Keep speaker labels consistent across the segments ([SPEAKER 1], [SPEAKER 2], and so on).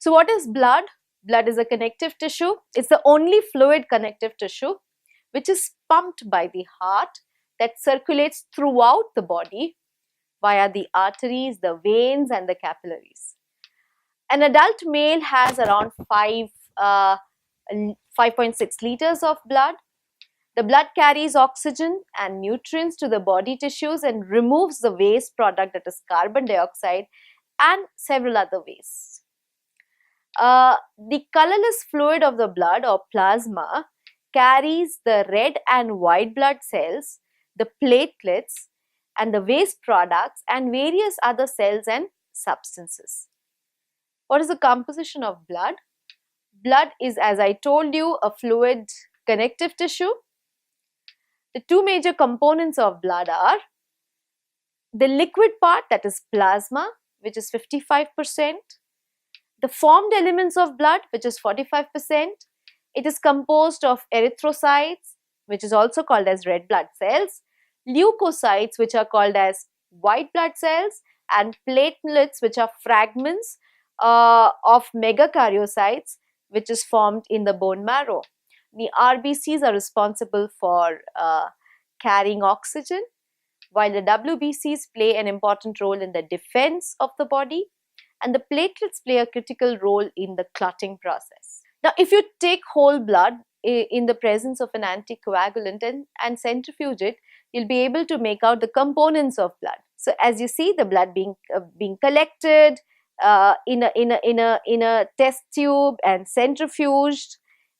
[SPEAKER 1] So what is blood? Blood is a connective tissue. It's the only fluid connective tissue which is pumped by the heart that circulates throughout the body via the arteries, the veins and the capillaries. An adult male has around 5.6 liters of blood. The blood carries oxygen and nutrients to the body tissues and removes the waste product, that is carbon dioxide, and several other wastes. The colorless fluid of the blood or plasma carries the red and white blood cells, the platelets, and the waste products and various other cells and substances. What is the composition of blood? Blood is, as I told you, a fluid connective tissue. The two major components of blood are the liquid part, that is plasma, which is 55%. The formed elements of blood, which is 45%. It is composed of erythrocytes, which is also called as red blood cells, leukocytes, which are called as white blood cells, and platelets, which are fragments of megakaryocytes, which is formed in the bone marrow. The RBCs are responsible for carrying oxygen, while the WBCs play an important role in the defense of the body, and the platelets play a critical role in the clotting process. Now, if you take whole blood in the presence of an anticoagulant and centrifuge it, you'll be able to make out the components of blood. So, as you see, the blood being collected in a test tube and centrifuged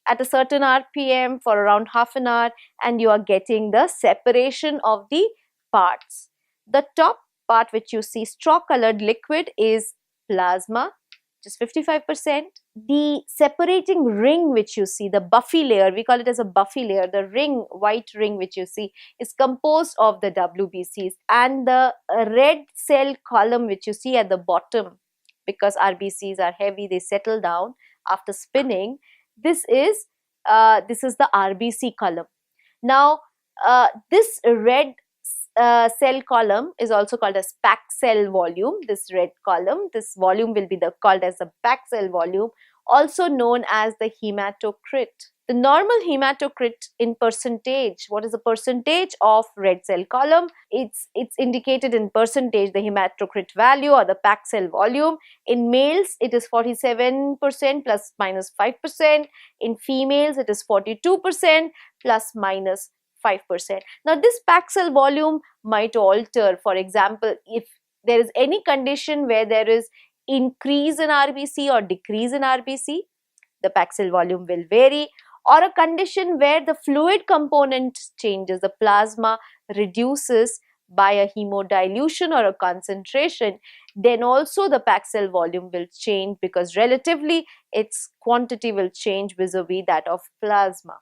[SPEAKER 1] at a certain RPM for around half an hour, and you are getting the separation of the parts. The top part, which you see straw colored liquid, is plasma, which is 55%. The separating ring which you see, the Buffy layer, we call it as a Buffy layer, the ring, white ring which you see, is composed of the WBCs, and the red cell column which you see at the bottom, because RBCs are heavy, they settle down after spinning. This is the RBC column. Now, this red cell column is also called as packed cell volume. This red column, this volume will be called as the packed cell volume, also known as the hematocrit. The normal hematocrit in percentage, what is the percentage of red cell column? It's indicated in percentage, the hematocrit value or the packed cell volume. In males, it is 47% plus minus 5%. In females, it is 42% plus minus 5%. Now, this packed cell volume might alter. For example, if there is any condition where there is increase in RBC or decrease in RBC, the packed cell volume will vary. Or a condition where the fluid component changes, the plasma reduces by a hemodilution or a concentration, then also the packed cell volume will change, because relatively its quantity will change vis-a-vis that of plasma.